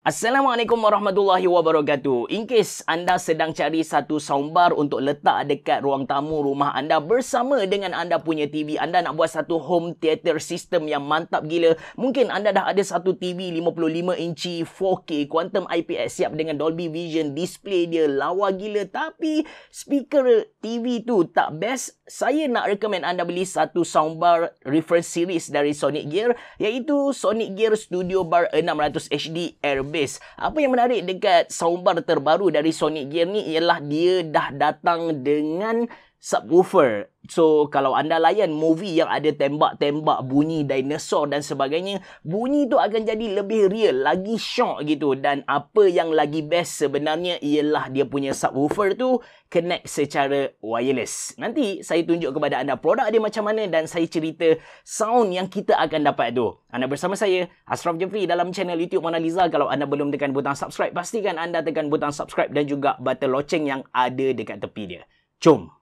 Assalamualaikum warahmatullahi wabarakatuh. In case anda sedang cari satu soundbar untuk letak dekat ruang tamu rumah anda bersama dengan anda punya TV, anda nak buat satu home theater system yang mantap gila. Mungkin anda dah ada satu TV 55 inci 4K Quantum IPS siap dengan Dolby Vision, display dia lawa gila, tapi speaker TV tu tak best. Saya nak recommend anda beli satu soundbar reference series dari Sonic Gear, iaitu Sonic Gear Studio Bar 600 HD Airbase. Apa yang menarik dekat soundbar terbaru dari Sonic Gear ni ialah dia dah datang dengan subwoofer. So, kalau anda layan movie yang ada tembak-tembak, bunyi dinosaur dan sebagainya, bunyi tu akan jadi lebih real, lagi shock gitu. Dan apa yang lagi best sebenarnya ialah dia punya subwoofer tu connect secara wireless. Nanti saya tunjuk kepada anda produk dia macam mana dan saya cerita sound yang kita akan dapat tu. Anda bersama saya, Ashraf Jeffrey, dalam channel YouTube Mona Lisa. Kalau anda belum tekan butang subscribe, pastikan anda tekan butang subscribe dan juga button loceng yang ada dekat tepi dia. Jom!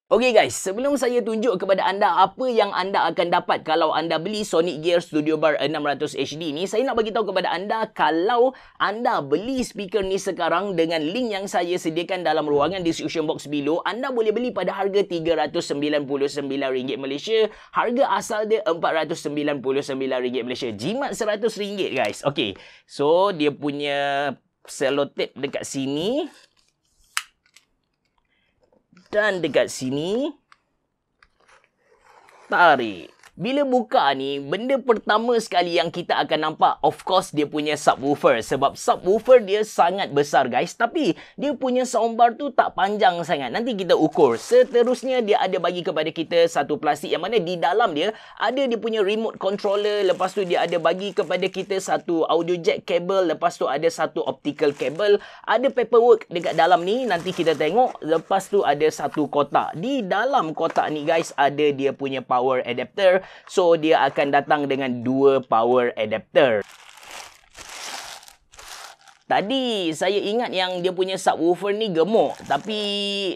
Okey guys, sebelum saya tunjuk kepada anda apa yang anda akan dapat kalau anda beli Sonic Gear Studio Bar 600 HD ni, saya nak bagi tahu kepada anda kalau anda beli speaker ni sekarang dengan link yang saya sediakan dalam ruangan description box below, anda boleh beli pada harga RM399 Malaysia. Harga asal dia RM499 Malaysia. Jimat RM100 guys. Okey, so dia punya selotip dekat sini. Dan dekat sini, tarik. Bila buka ni, benda pertama sekali yang kita akan nampak, of course, dia punya subwoofer. Sebab subwoofer dia sangat besar, guys. Tapi, dia punya soundbar tu tak panjang sangat. Nanti kita ukur. Seterusnya, dia ada bagi kepada kita satu plastik yang mana di dalam dia, ada dia punya remote controller. Lepas tu, dia ada bagi kepada kita satu audio jack cable. Lepas tu, ada satu optical cable. Ada paperwork dekat dalam ni. Nanti kita tengok. Lepas tu, ada satu kotak. Di dalam kotak ni, guys, ada dia punya power adapter. So, dia akan datang dengan dua power adapter. Tadi, saya ingat yang dia punya subwoofer ni gemuk. Tapi,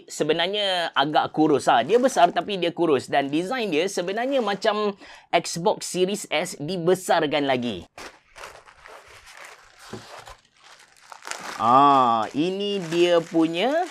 sebenarnya agak kurus. Dia besar tapi dia kurus. Dan design dia sebenarnya macam Xbox Series S dibesarkan lagi. Ini dia punya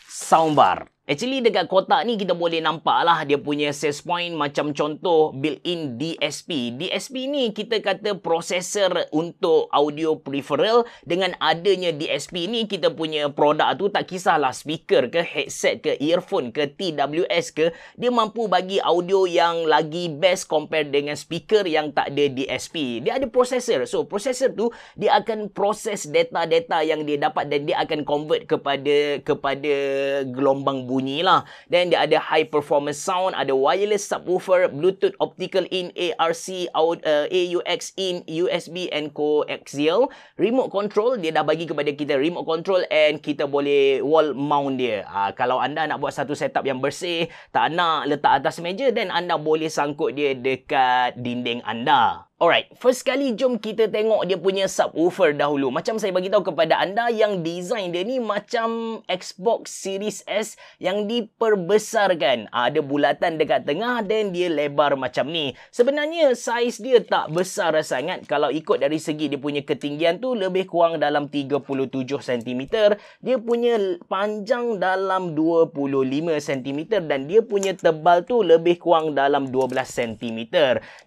soundbar. Actually, dekat kotak ni kita boleh nampak lah dia punya access point macam contoh built-in DSP. DSP ni kita kata processor untuk audio peripheral. Dengan adanya DSP ni, kita punya produk tu tak kisahlah speaker ke, headset ke, earphone ke, TWS ke, dia mampu bagi audio yang lagi best compare dengan speaker yang tak ada DSP. Dia ada processor. So, processor tu dia akan proses data-data yang dia dapat dan dia akan convert kepada gelombang bunyi lah. Dan dia ada high performance sound, ada wireless subwoofer, Bluetooth optical in, ARC out, AUX in, USB and coaxial. Remote control, dia dah bagi kepada kita remote control and kita boleh wall mount dia. Kalau anda nak buat satu setup yang bersih, tak nak letak atas meja, then anda boleh sangkut dia dekat dinding anda. Alright, first kali jom kita tengok dia punya subwoofer dahulu. Macam saya bagi tahu kepada anda yang design dia ni macam Xbox Series S yang diperbesarkan. Ada bulatan dekat tengah dan dia lebar macam ni. Sebenarnya saiz dia tak besar sangat. Kalau ikut dari segi dia punya ketinggian tu lebih kurang dalam 37 cm. Dia punya panjang dalam 25 cm dan dia punya tebal tu lebih kurang dalam 12 cm.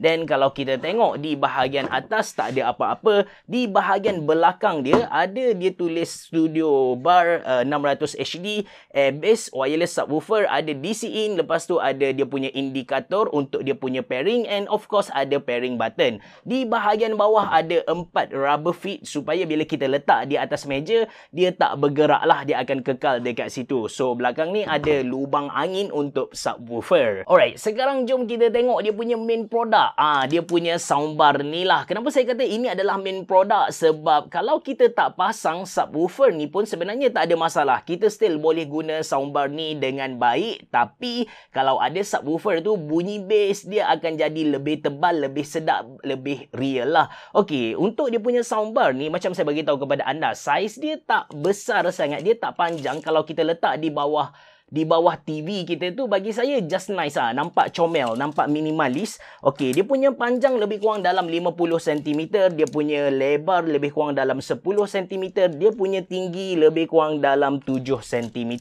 Dan kalau kita tengok di bahagian atas tak ada apa-apa. Di bahagian belakang dia ada dia tulis Studio Bar 600 HD Airbase wireless subwoofer, ada DC in, lepas tu ada dia punya indikator untuk dia punya pairing and of course ada pairing button. Di bahagian bawah ada 4 rubber feet supaya bila kita letak di atas meja dia tak bergerak lah, dia akan kekal dekat situ. So belakang ni ada lubang angin untuk subwoofer. Alright, sekarang jom kita tengok dia punya main product. Dia punya sound soundbar ni lah. Kenapa saya kata ini adalah main produk? Sebab kalau kita tak pasang subwoofer ni pun sebenarnya tak ada masalah. Kita still boleh guna soundbar ni dengan baik. Tapi kalau ada subwoofer tu, bunyi bass dia akan jadi lebih tebal, lebih sedap, lebih real lah. Okey, untuk dia punya soundbar ni, macam saya bagi tahu kepada anda, saiz dia tak besar sangat, dia tak panjang. Kalau kita letak di bawah TV kita tu, bagi saya just nice lah. Nampak comel, nampak minimalis. Okey, dia punya panjang lebih kurang dalam 50 cm, dia punya lebar lebih kurang dalam 10 cm, dia punya tinggi lebih kurang dalam 7 cm.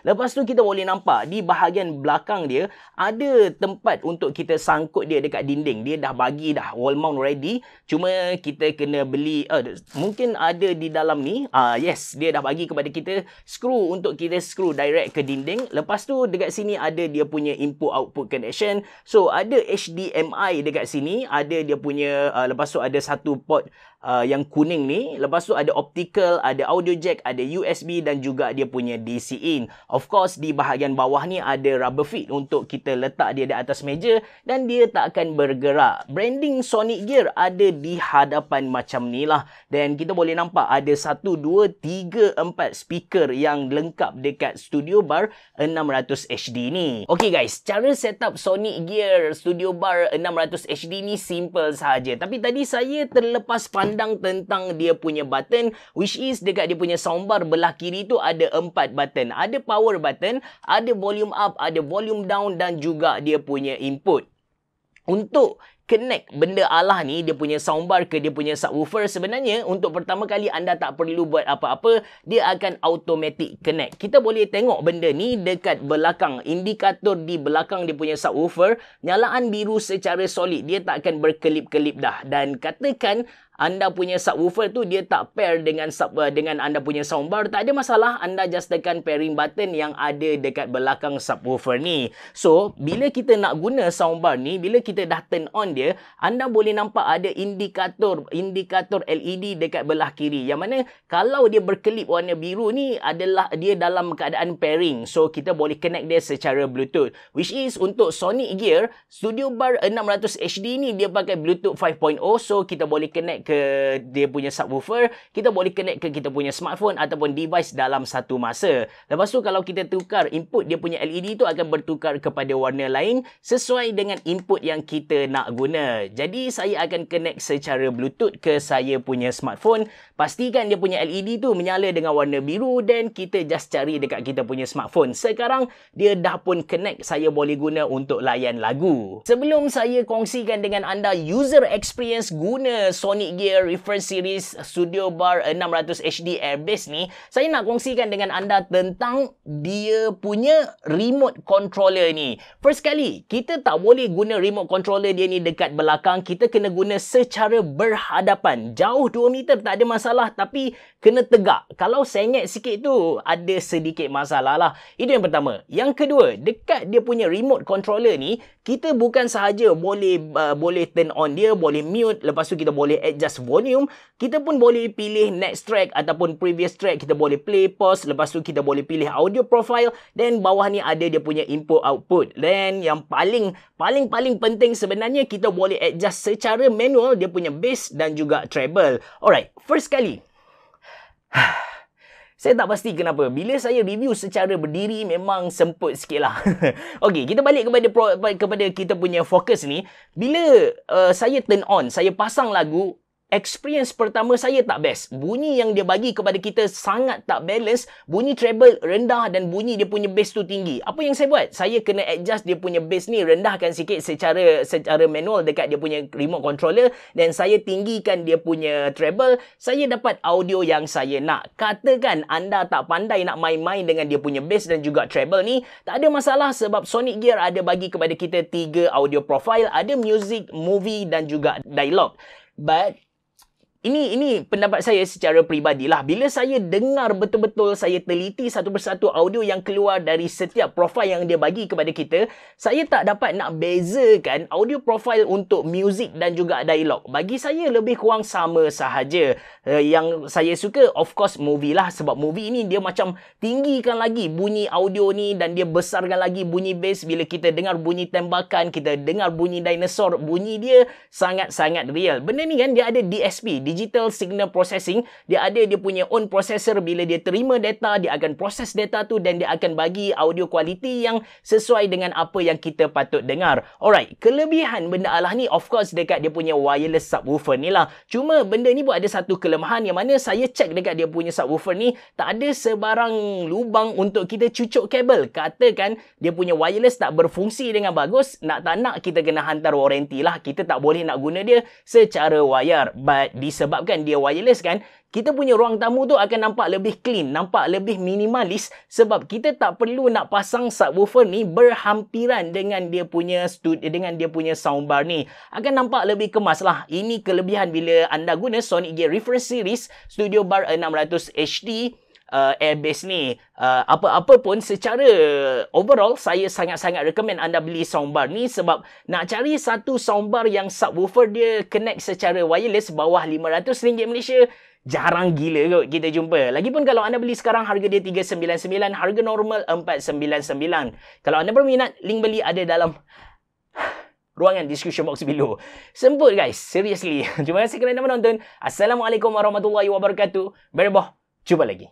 Lepas tu kita boleh nampak di bahagian belakang dia ada tempat untuk kita sangkut dia dekat dinding. Dia dah bagi dah wall mount ready. Cuma kita kena beli, mungkin ada di dalam ni. Yes, dia dah bagi kepada kita skru untuk kita skru direct ke dinding. Lepas tu dekat sini ada dia punya input output connection. So ada HDMI dekat sini, ada dia punya lepas tu ada satu port yang kuning ni. Lepas tu ada optical, ada audio jack, ada USB dan juga dia punya DC in. Of course di bahagian bawah ni ada rubber feet untuk kita letak dia di atas meja dan dia tak akan bergerak. Branding Sonic Gear ada di hadapan macam ni lah. Dan kita boleh nampak ada 1, 2, 3, 4 speaker yang lengkap dekat studio bar 600 HD ni. Okay guys, cara setup Sonic Gear Studio Bar 600 HD ni simple sahaja. Tapi tadi saya terlepas pandang tentang dia punya button, which is dekat dia punya soundbar belah kiri tu ada 4 button. Ada power button, ada volume up, ada volume down dan juga dia punya input. Untuk connect benda Allah ni, dia punya soundbar ke dia punya subwoofer, sebenarnya untuk pertama kali anda tak perlu buat apa-apa, dia akan automatic connect. Kita boleh tengok benda ni dekat belakang, indikator di belakang dia punya subwoofer, nyalaan biru secara solid, dia tak akan berkelip-kelip dah. Dan katakan anda punya subwoofer tu dia tak pair dengan anda punya soundbar, tak ada masalah, anda just tekan pairing button yang ada dekat belakang subwoofer ni. So, bila kita nak guna soundbar ni, bila kita dah turn on dia, anda boleh nampak ada indikator LED dekat belah kiri, yang mana kalau dia berkelip warna biru ni adalah dia dalam keadaan pairing. So, kita boleh connect dia secara Bluetooth, which is untuk Sonic Gear Studio Bar 600 HD ni dia pakai Bluetooth 5.0. So, kita boleh connect ke dia punya subwoofer, kita boleh connect ke kita punya smartphone ataupun device dalam satu masa. Lepas tu kalau kita tukar input, dia punya LED tu akan bertukar kepada warna lain sesuai dengan input yang kita nak guna. Jadi saya akan connect secara Bluetooth ke saya punya smartphone. Pastikan dia punya LED tu menyala dengan warna biru dan kita just cari dekat kita punya smartphone. Sekarang dia dah pun connect, saya boleh guna untuk layan lagu. Sebelum saya kongsikan dengan anda user experience guna Sonic Gear Refresh Series Studio Bar 600 HD Airbase ni, saya nak kongsikan dengan anda tentang dia punya remote controller ni. First kali, kita tak boleh guna remote controller dia ni dekat belakang, kita kena guna secara berhadapan. Jauh 2 meter tak ada masalah, tapi kena tegak. Kalau sengit sikit tu ada sedikit masalah lah. Itu yang pertama. Yang kedua, dekat dia punya remote controller ni, kita bukan sahaja boleh turn on dia, boleh mute, lepas tu kita boleh adjust volume, kita pun boleh pilih next track ataupun previous track, kita boleh play, pause, lepas tu kita boleh pilih audio profile, dan bawah ni ada dia punya input output. Dan yang paling penting sebenarnya, kita boleh adjust secara manual dia punya bass dan juga treble. Alright, first kali saya tak pasti kenapa, bila saya review secara berdiri memang semput sikit lah. Okey, kita balik kepada kita punya fokus ni. Bila saya turn on, saya pasang lagu, experience pertama saya tak best. Bunyi yang dia bagi kepada kita sangat tak balance. Bunyi treble rendah dan bunyi dia punya bass tu tinggi. Apa yang saya buat? Saya kena adjust dia punya bass ni, rendahkan sikit secara manual dekat dia punya remote controller, dan saya tinggikan dia punya treble. Saya dapat audio yang saya nak. Katakan anda tak pandai nak main-main dengan dia punya bass dan juga treble ni, tak ada masalah sebab Sonic Gear ada bagi kepada kita 3 audio profile, ada music, movie dan juga dialog. But Ini pendapat saya secara peribadilah. Bila saya dengar betul-betul, saya teliti satu persatu audio yang keluar dari setiap profil yang dia bagi kepada kita, saya tak dapat nak bezakan audio profil untuk muzik dan juga dialog. Bagi saya lebih kurang sama sahaja. Yang saya suka of course movie lah, sebab movie ni dia macam tinggikan lagi bunyi audio ni dan dia besarkan lagi bunyi bass. Bila kita dengar bunyi tembakan, kita dengar bunyi dinosaur, bunyi dia sangat-sangat real. Benda ni kan dia ada DSP, Digital Signal Processing. Dia ada dia punya own processor. Bila dia terima data, dia akan proses data tu dan dia akan bagi audio quality yang sesuai dengan apa yang kita patut dengar. Alright, kelebihan benda Allah ni of course dekat dia punya wireless subwoofer ni lah. Cuma benda ni pun ada satu kelemahan yang mana saya cek dekat dia punya subwoofer ni, tak ada sebarang lubang untuk kita cucuk kabel. Katakan dia punya wireless tak berfungsi dengan bagus, nak tak nak kita kena hantar warranty lah. Kita tak boleh nak guna dia secara wire. But disebabkan dia wireless kan, kita punya ruang tamu tu akan nampak lebih clean, nampak lebih minimalis, sebab kita tak perlu nak pasang subwoofer ni berhampiran dengan dia punya soundbar ni. Akan nampak lebih kemas lah. Ini kelebihan bila anda guna Sonic Gear Reference Series Studio Bar 600 HD airbase ni. Apa-apa pun secara overall saya sangat-sangat recommend anda beli soundbar ni, sebab nak cari satu soundbar yang subwoofer dia connect secara wireless bawah RM500 Malaysia jarang gila kot kita jumpa. Lagipun kalau anda beli sekarang harga dia RM399, harga normal RM499. Kalau anda berminat, link beli ada dalam ruangan description box below. Semput guys, seriously. Terima kasih kerana menonton. Assalamualaikum warahmatullahi wabarakatuh. Berboh, jumpa lagi.